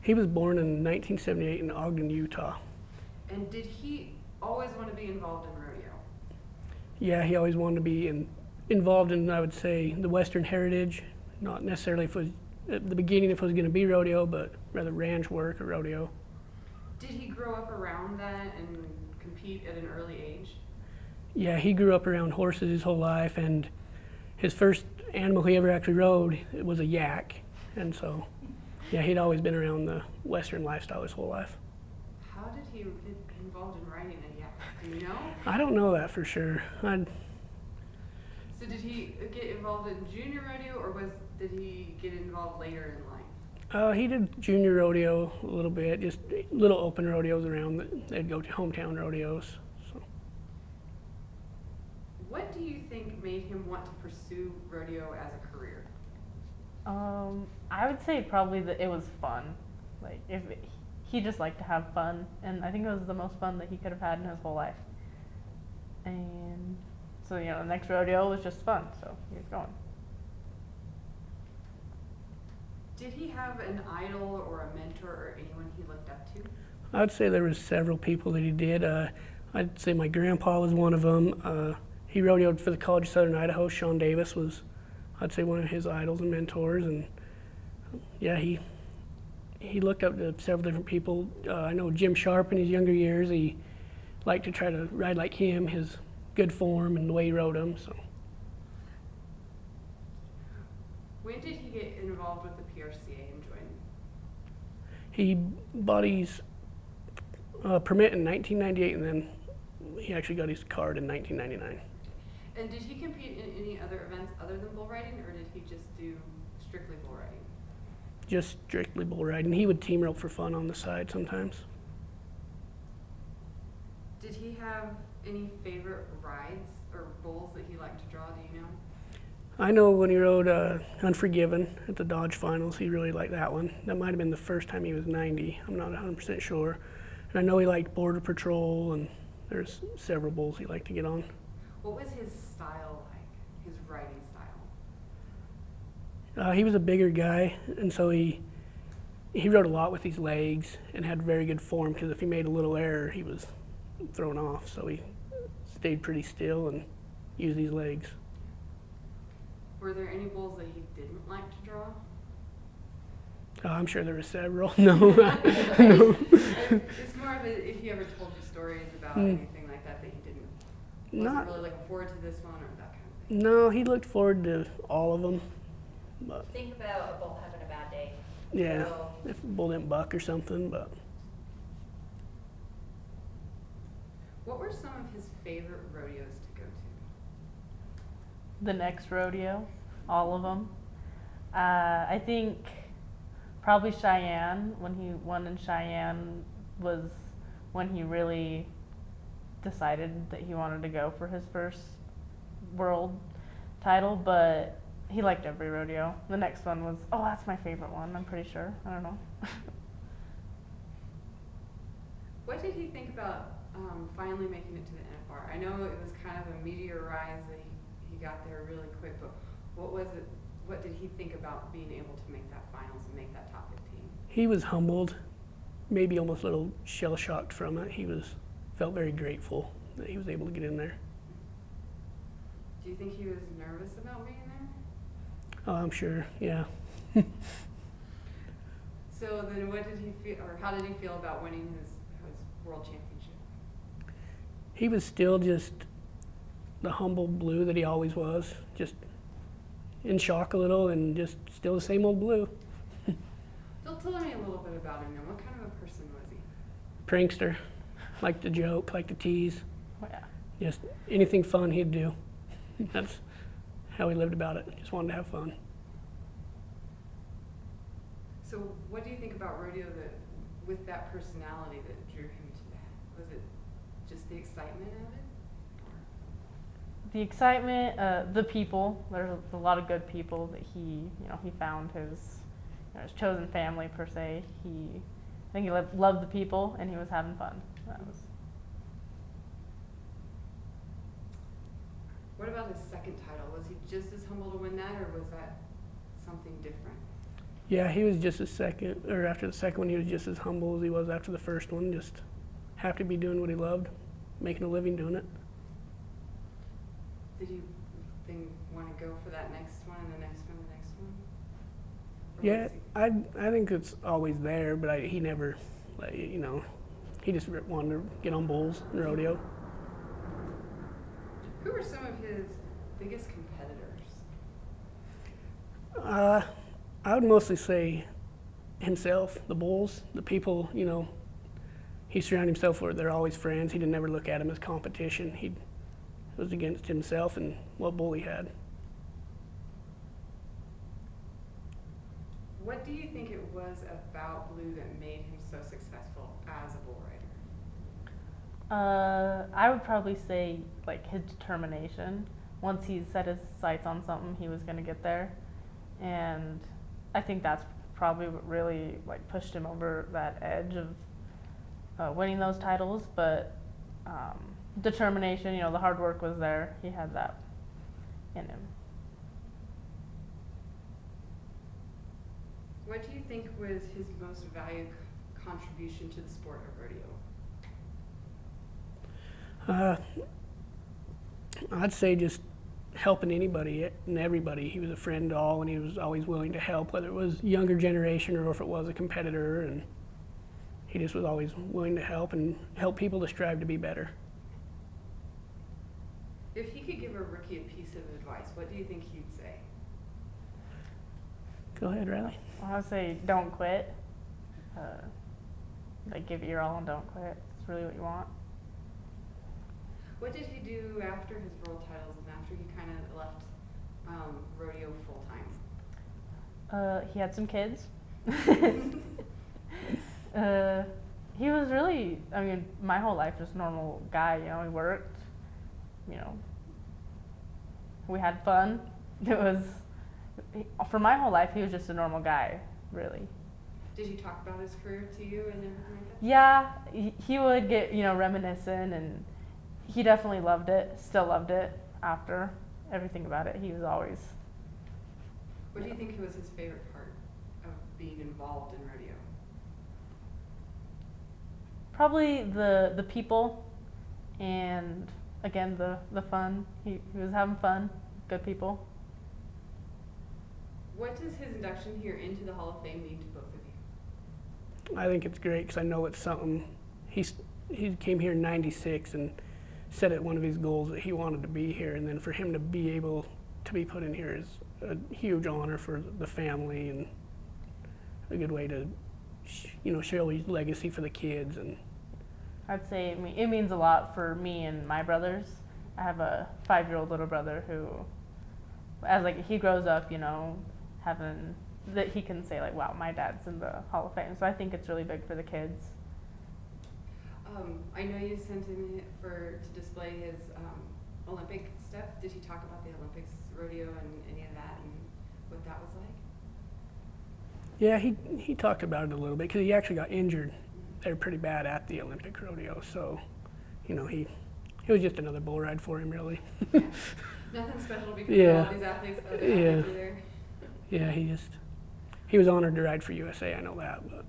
He was born in 1978 in Ogden, Utah. And did he always want to be involved in rodeo? Yeah, he always wanted to be involved in, I would say, the Western heritage. Not necessarily if it was, at the beginning if it was going to be rodeo, but rather ranch work or rodeo. Did he grow up around that and compete at an early age? Yeah, he grew up around horses his whole life, and his first animal he ever actually rode was a yak. And so, yeah, he'd always been around the Western lifestyle his whole life. How did he get involved in riding a yak? Do you know? I don't know that for sure. So did he get involved in junior rodeo, or did he get involved later in life? He did junior rodeo a little bit, just little open rodeos around. They'd go to hometown rodeos. So. What do you think made him want to pursue rodeo as a career? I would say probably that it was fun. Like he just liked to have fun, and I think it was the most fun that he could have had in his whole life. And so the next rodeo was just fun, so he was going. Did he have an idol or a mentor or anyone he looked up to? I'd say there was several people that he did. I'd say my grandpa was one of them. He rodeoed for the College of Southern Idaho. Sean Davis was, I'd say, one of his idols and mentors. And yeah, he looked up to several different people. I know Jim Sharp in his younger years. He liked to try to ride like him, his good form and the way he rode him. So. When did he get involved with the PRCA and join? He bought his permit in 1998, and then he actually got his card in 1999. And did he compete in any other events other than bull riding, or did he just do strictly bull riding? Just strictly bull riding. He would team rope for fun on the side sometimes. Did he have any favorite rides or bulls that he liked to draw? Do you know? I know when he rode Unforgiven at the Dodge Finals, he really liked that one. That might have been the first time he was 90. I'm not 100% sure. And I know he liked Border Patrol, and there's several bulls he liked to get on. What was his style like, his riding style? He was a bigger guy, and so he rode a lot with his legs and had very good form, because if he made a little error, he was thrown off. So he stayed pretty still and used his legs. Were there any bulls that he didn't like to draw? I'm sure there were several. No. No. It's more of if he ever told you stories about anything like that that he didn't. Wasn't really looking forward to this one or that kind of thing. No, he looked forward to all of them. But think about a bull having a bad day. yeah, So, if a bull didn't buck or something. But What were some of his favorite rodeos to go to? The next rodeo, all of them. I think probably Cheyenne, when he won in Cheyenne, was when he really decided that he wanted to go for his first world title, but he liked every rodeo. The next one was, that's my favorite one, I'm pretty sure. I don't know. What did he think about finally making it to the NFR? I know it was kind of a meteor rise that he got there really quick, but what was it? What did he think about being able to make that finals and make that top 15? he was humbled, maybe almost a little shell-shocked from it. He felt very grateful that he was able to get in there. Do you think he was nervous about being there? Oh, I'm sure, yeah. So then what did he feel, or how did he feel about winning his world championship? He was still just the humble Blue that he always was, just in shock a little and just still the same old Blue. Tell me a little bit about him now. What kind of a person was he? Prankster, liked to joke, liked to tease. Oh, yeah. Just anything fun he'd do. That's how he lived about it, just wanted to have fun. So what do you think about rodeo with that personality that drew him to that? Was it just the excitement of it? The excitement, the people. There's a lot of good people that he found his chosen family per se. I think he loved the people and he was having fun. What about his second title? Was he just as humble to win that, or was that something different? Yeah, he was just after the second one, he was just as humble as he was after the first one. Just happy to be doing what he loved, making a living doing it. Did you want to go for that next one and the next one and the next one? Or Yeah, was he- I think it's always there, but he never, he just wanted to get on bulls and rodeo. Who were some of his biggest competitors? I would mostly say himself, the bulls, the people, he surrounded himself with. They're always friends. He didn't ever look at him as competition. He was against himself and what bull he had. What do you think it was about Blue that made him so successful as a bull rider? I would probably say like his determination. Once he set his sights on something, he was going to get there, and I think that's probably what really like pushed him over that edge of winning those titles. But determination, the hard work was there. He had that in him. What do you think was his most valued contribution to the sport of rodeo? I'd say just helping anybody and everybody. He was a friend to all, and he was always willing to help, whether it was younger generation or if it was a competitor, and he just was always willing to help and help people to strive to be better. If he could give a rookie a piece of advice, what do you think he'd say? Go ahead, Riley. I would say don't quit. Like give it your all and don't quit. It's really what you want. What did he do after his world titles and after he kind of left rodeo full time? He had some kids. He was really, my whole life just a normal guy, he worked, we had fun. For my whole life, he was just a normal guy, really. Did he talk about his career to you and everything like that? Yeah, he would get, reminiscent, and he definitely loved it, still loved it after everything about it. He was always. What do you think was his favorite part of being involved in rodeo? Probably the people, and again, the fun. He was having fun, good people. What does his induction here into the Hall of Fame mean to both of you? I think it's great because I know it's something. He came here in '96 and set it one of his goals that he wanted to be here, and then for him to be able to be put in here is a huge honor for the family and a good way to, show his legacy for the kids. And I'd say it means a lot for me and my brothers. I have a 5-year-old little brother who, as he grows up, having that he can say like, wow, my dad's in the Hall of Fame. So I think it's really big for the kids. I know you sent him to display his Olympic stuff. Did he talk about the Olympics rodeo and any of that and what that was like? yeah, he talked about it a little bit because he actually got injured there pretty bad at the Olympic rodeo. So, he was just another bull ride for him, really. Nothing special because Yeah. all these athletes, Yeah. are there. Yeah, he was honored to ride for USA. I know that, but